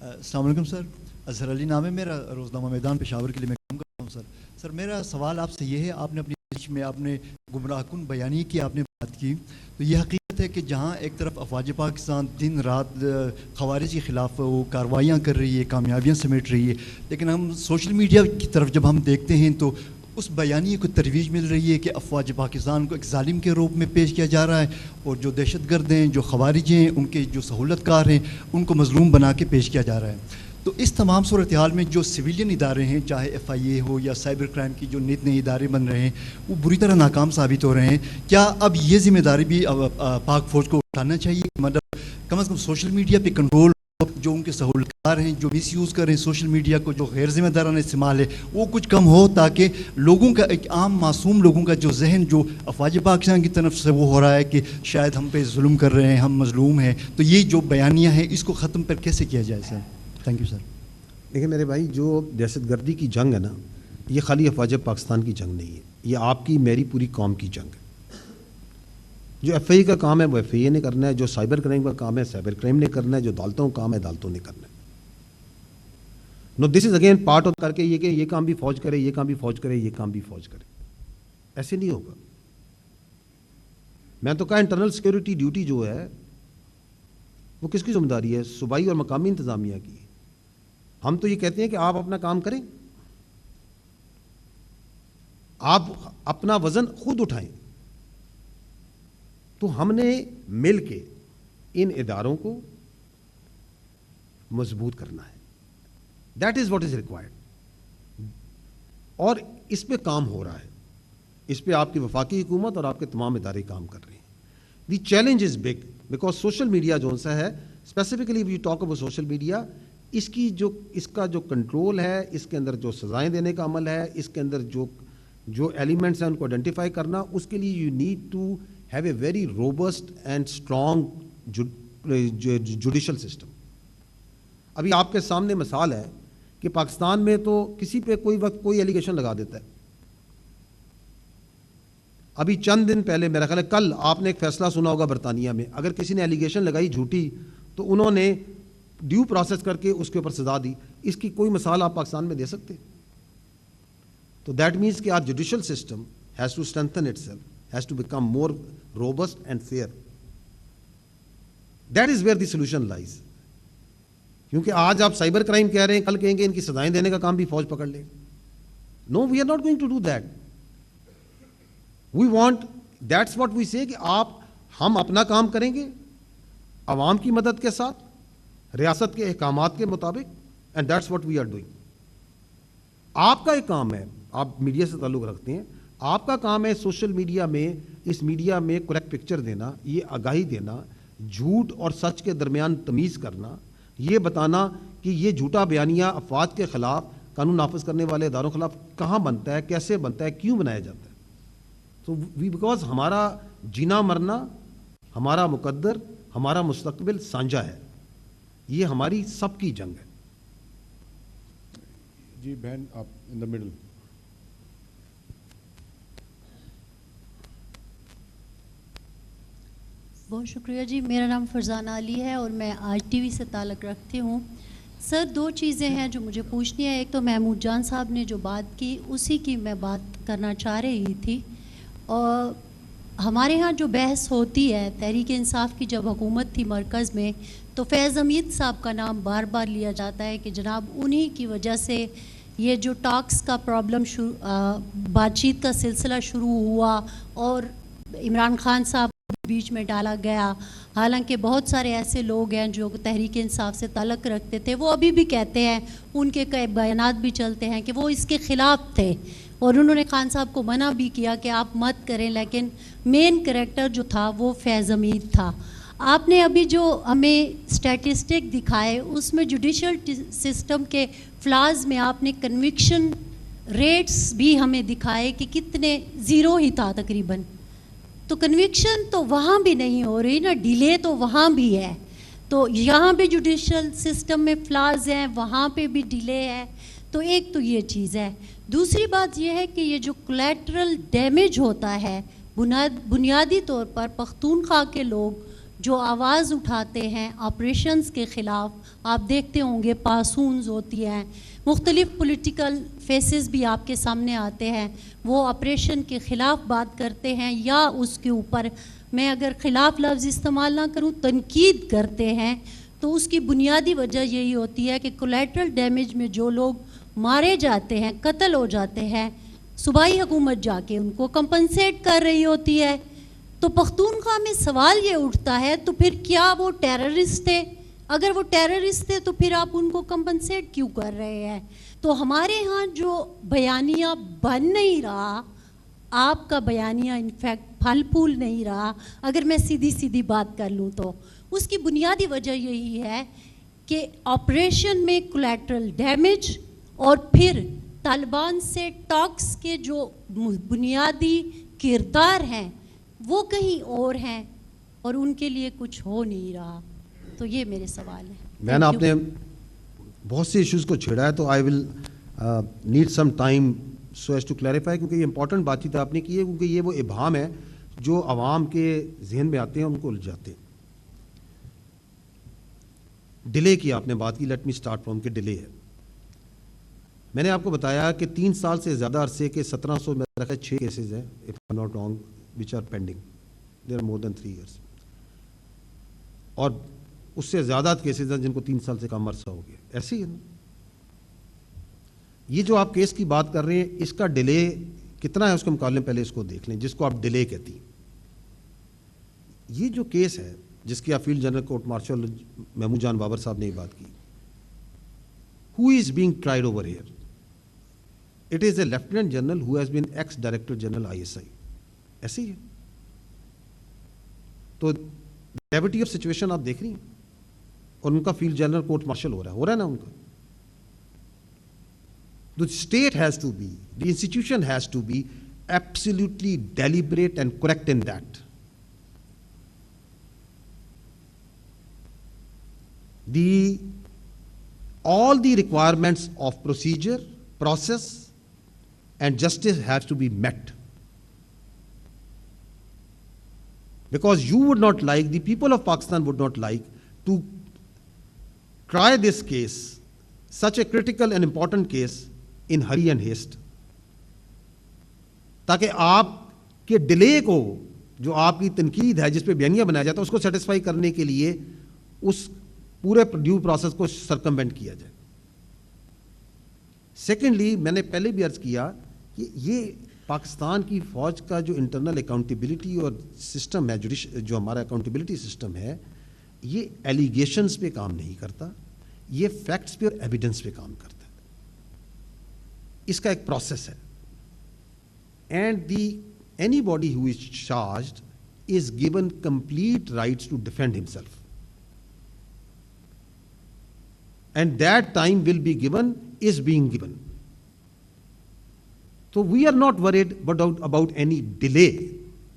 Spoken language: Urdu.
السلام علیکم سر. اظہر علی نام ہے میرا, روزنامہ میدان پشاور کے لیے میں کام کرتا ہوں سر. سر میرا سوال آپ سے یہ ہے, آپ نے اپنی اسپیچ میں آپ نے گمراہ کن بیانی کی آپ نے بات کی, تو یہ حقیقت ہے کہ جہاں ایک طرف افواج پاکستان دن رات خوارج کے خلاف وہ کارروائیاں کر رہی ہے, کامیابیاں سمیٹ رہی ہے, لیکن ہم سوشل میڈیا کی طرف جب ہم دیکھتے ہیں تو اس بیانیے کو ترویج مل رہی ہے کہ افواج پاکستان کو ایک ظالم کے روپ میں پیش کیا جا رہا ہے, اور جو دہشت گرد ہیں, جو خوارج ہیں, ان کے جو سہولت کار ہیں, ان کو مظلوم بنا کے پیش کیا جا رہا ہے. تو اس تمام صورتحال میں جو سویلین ادارے ہیں, چاہے ایف آئی اے ہو یا سائبر کرائم کی جو نت نئے ادارے بن رہے ہیں, وہ بری طرح ناکام ثابت ہو رہے ہیں. کیا اب یہ ذمہ داری بھی پاک فوج کو اٹھانا چاہیے, مطلب کم از کم سوشل میڈیا پہ کنٹرول, جو ان کے سہولت کار ہیں, جو مس یوز کر رہے ہیں سوشل میڈیا کو, جو غیر ذمہ دارانہ استعمال ہے, وہ کچھ کم ہو, تاکہ لوگوں کا, ایک عام معصوم لوگوں کا جو ذہن جو افواج پاکستان کی طرف سے وہ ہو رہا ہے کہ شاید ہم پہ ظلم کر رہے ہیں, ہم مظلوم ہیں, تو یہ جو بیانیاں ہیں اس کو ختم پر کیسے کیا جائے سر؟ Thank you sir. دیکھیں میرے بھائی, جو دہشت گردی کی جنگ ہے نا, یہ خالی افواج پاکستان کی جنگ نہیں ہے, یہ آپ کی میری پوری قوم کی جنگ ہے. جو ایف آئی اے کا کام ہے وہ ایف آئی اے نے کرنا ہے, جو سائبر کرائم کا کام ہے سائبر کرائم نے کرنا ہے, جو عدالتوں کا کام ہے عدالتوں نے کرنا ہے. نو دس از اگین پارٹ آف کر کے یہ کہ یہ کام بھی فوج کرے, یہ کام بھی فوج کرے, یہ کام بھی فوج کرے, ایسے نہیں ہوگا. میں تو کہا انٹرنل سیکورٹی ڈیوٹی جو ہے وہ کس کی ذمہ داری ہے؟ صوبائی اور مقامی انتظامیہ کی. ہم تو یہ کہتے ہیں کہ آپ اپنا کام کریں, آپ اپنا وزن خود اٹھائیں. تو ہم نے مل کے ان اداروں کو مضبوط کرنا ہے. That is what is required. اور اس پہ کام ہو رہا ہے, اس پہ آپ کی وفاقی حکومت اور آپ کے تمام ادارے کام کر رہے ہیں. The challenge is big because social media جو سا ہے, specifically we talk about social media, اس کا جو کنٹرول ہے, اس کے اندر جو سزائیں دینے کا عمل ہے, اس کے اندر جو ایلیمنٹس ہیں ان کو آئیڈینٹیفائی کرنا, اس کے لیے you need to have a very robust and strong judicial system. ابھی آپ کے سامنے مثال ہے کہ پاکستان میں تو کسی پہ کوئی وقت کوئی ایلیگیشن لگا دیتا ہے. ابھی چند دن پہلے, میرا خیال ہے کل, آپ نے ایک فیصلہ سنا ہوگا برطانیہ میں, اگر کسی نے ایلیگیشن لگائی جھوٹی تو انہوں نے ڈیو پروسیس کر کے اس کے اوپر سزا دی. اس کی کوئی مثال آپ پاکستان میں دے سکتے؟ تو دیٹ مینس کہ our judicial system has to strengthen itself, has to become more robust and fair. That is where the solution lies. کیونکہ آج آپ سائبر کرائم کہہ رہے ہیں, کل کہیں گے ان کی سزائیں دینے کا کام بھی فوج پکڑ لے. No, we are not going to do that. We want, that's what we say, کہ ہم اپنا کام کریں گے عوام کی مدد کے ساتھ, ریاست کے احکامات کے مطابق, and that's what we are doing. آپ کا ایک کام ہے, آپ میڈیا سے تعلق رکھتے ہیں, آپ کا کام ہے سوشل میڈیا میں, اس میڈیا میں کریکٹ پکچر دینا, یہ آگاہی دینا, جھوٹ اور سچ کے درمیان تمیز کرنا, یہ بتانا کہ یہ جھوٹا بیانیہ افواج کے خلاف, قانون نافذ کرنے والے اداروں کے خلاف کہاں بنتا ہے, کیسے بنتا ہے, کیوں بنایا جاتا ہے. تو بیکاز ہمارا جینا مرنا, ہمارا مقدر, ہمارا مستقبل سانجا ہے, یہ ہماری سب کی جنگ ہے. جی بہن, آپ ان دا مڈل. بہت شکریہ جی. میرا نام فرزانہ علی ہے اور میں آج ٹی وی سے تعلق رکھتی ہوں. سر, دو چیزیں ہیں جو مجھے پوچھنی ہے. ایک تو محمود جان صاحب نے جو بات کی اسی کی میں بات کرنا چاہ رہی تھی. اور ہمارے ہاں جو بحث ہوتی ہے, تحریک انصاف کی جب حکومت تھی مرکز میں, تو فیض حمید صاحب کا نام بار بار لیا جاتا ہے کہ جناب انہی کی وجہ سے یہ جو ٹاکس کا پرابلم بات چیت کا سلسلہ شروع ہوا اور عمران خان صاحب بیچ میں ڈالا گیا. حالانکہ بہت سارے ایسے لوگ ہیں جو تحریک انصاف سے تعلق رکھتے تھے, وہ ابھی بھی کہتے ہیں, ان کے کئی بیانات بھی چلتے ہیں کہ وہ اس کے خلاف تھے, اور انہوں نے خان صاحب کو منع بھی کیا کہ آپ مت کریں, لیکن مین کریکٹر جو تھا وہ فیض حمید تھا. آپ نے ابھی جو ہمیں اسٹیٹسٹک دکھائے اس میں جوڈیشل سسٹم کے فلاز میں آپ نے کنوکشن ریٹس بھی ہمیں دکھائے کہ کتنے, زیرو ہی تھا تقریباً. تو کنوکشن تو وہاں بھی نہیں ہو رہی نا, ڈیلے تو وہاں بھی ہے. تو یہاں بھی جوڈیشل سسٹم میں فلاز ہیں, وہاں پہ بھی ڈیلے ہے. تو ایک تو یہ چیز ہے. دوسری بات یہ ہے کہ یہ جو کولیٹرل ڈیمیج ہوتا ہے, بنیادی طور پر پختونخوا کے لوگ جو آواز اٹھاتے ہیں آپریشنز کے خلاف. آپ دیکھتے ہوں گے پاسونز ہوتی ہیں, مختلف پولیٹیکل فیسز بھی آپ کے سامنے آتے ہیں, وہ آپریشن کے خلاف بات کرتے ہیں یا اس کے اوپر, میں اگر خلاف لفظ استعمال نہ کروں, تنقید کرتے ہیں. تو اس کی بنیادی وجہ یہی ہوتی ہے کہ کولیٹرل ڈیمیج میں جو لوگ مارے جاتے ہیں, قتل ہو جاتے ہیں, صوبائی حکومت جا کے ان کو کمپنسیٹ کر رہی ہوتی ہے. تو پختونخوا میں سوال یہ اٹھتا ہے تو پھر کیا وہ ٹیررسٹ ہے؟ اگر وہ ٹیررسٹ ہے تو پھر آپ ان کو کمپنسیٹ کیوں کر رہے ہیں؟ تو ہمارے ہاں جو بیانیہ بن نہیں رہا, آپ کا بیانیہ انفیکٹ پھل پھول نہیں رہا, اگر میں سیدھی بات کر لوں تو اس کی بنیادی وجہ یہی ہے کہ آپریشن میں کولیٹرل ڈیمیج اور پھر طالبان سے ٹاکس کے جو بنیادی کردار ہیں وہ کہیں اور ہیں اور ان کے لیے کچھ ہو نہیں رہا. تو یہ میرے سوال ہیں. میں نے آپ نے بہت سے ایشوز کو چھیڑا ہے, تو I will need some time so as to clarify, کیونکہ یہ امپورٹنٹ بات چیت آپ نے کی ہے, کیونکہ یہ وہ ابہام ہے جو عوام کے ذہن میں آتے ہیں, ان کو الجھاتے ہیں. ڈیلے کی آپ نے بات کی, لیٹ می اسٹارٹ فرام کہ ڈیلے ہے. میں نے آپ کو بتایا کہ 3 سال سے زیادہ عرصے کے 1700 میں رکھا 6 کیسز ہیں, if I'm not wrong, which are pending. There are more than 3 years. اور اس سے زیادہ کیسز ہیں جن کو 3 سال سے کم عرصہ ہو گیا. ایسے ہی ہے نا. یہ جو آپ کیس کی بات کر رہے ہیں, اس کا ڈیلے کتنا ہے اس کے مقابلے میں پہلے اس کو دیکھ لیں, جس کو آپ ڈیلے کہتی ہیں. یہ جو کیس ہے جس کی آپ field general court martial Mahmood Jan Babar sahib نے یہ بات کی, who is being tried over here? It is a Lieutenant General who has been ex-Director General ISI. ایسے ہی ہے. تو گریوٹی آف سچویشن آپ دیکھ رہی ہیں, اور ان کا فیلڈ جنرل کورٹ مارشل ہو رہا ہے نا ان کا. The state has to be, the institution has to be absolutely deliberate and correct in that. All the requirements of procedure, process, and justice has to be met. Because you would not like, the people of Pakistan would not like to try this case, such a critical and important case, in hurry and haste. تاکہ آپ کے ڈیلے کو, جو آپ کی تنقید ہے جس پہ بیانیہ بنایا جاتا ہے, اس کو سیٹسفائی کرنے کے لیے اس پورے ڈیو پروسیس کو سرکموینٹ کیا جائے. سیکنڈلی, میں نے پہلے بھی عرض کیا کہ یہ پاکستان کی فوج کا جو انٹرنل اکاؤنٹیبلٹی اور سسٹم ہے, جو ہمارا اکاؤنٹیبلٹی سسٹم ہے, یہ ایلیگیشنز پہ کام نہیں کرتا, یہ فیکٹس پہ اور ایویڈنس پہ کام کرتا ہے. اس کا ایک پروسیس ہے. And anybody who is charged is given complete rights to defend himself. And that time will be given, is being given. So we are not worried about any delay.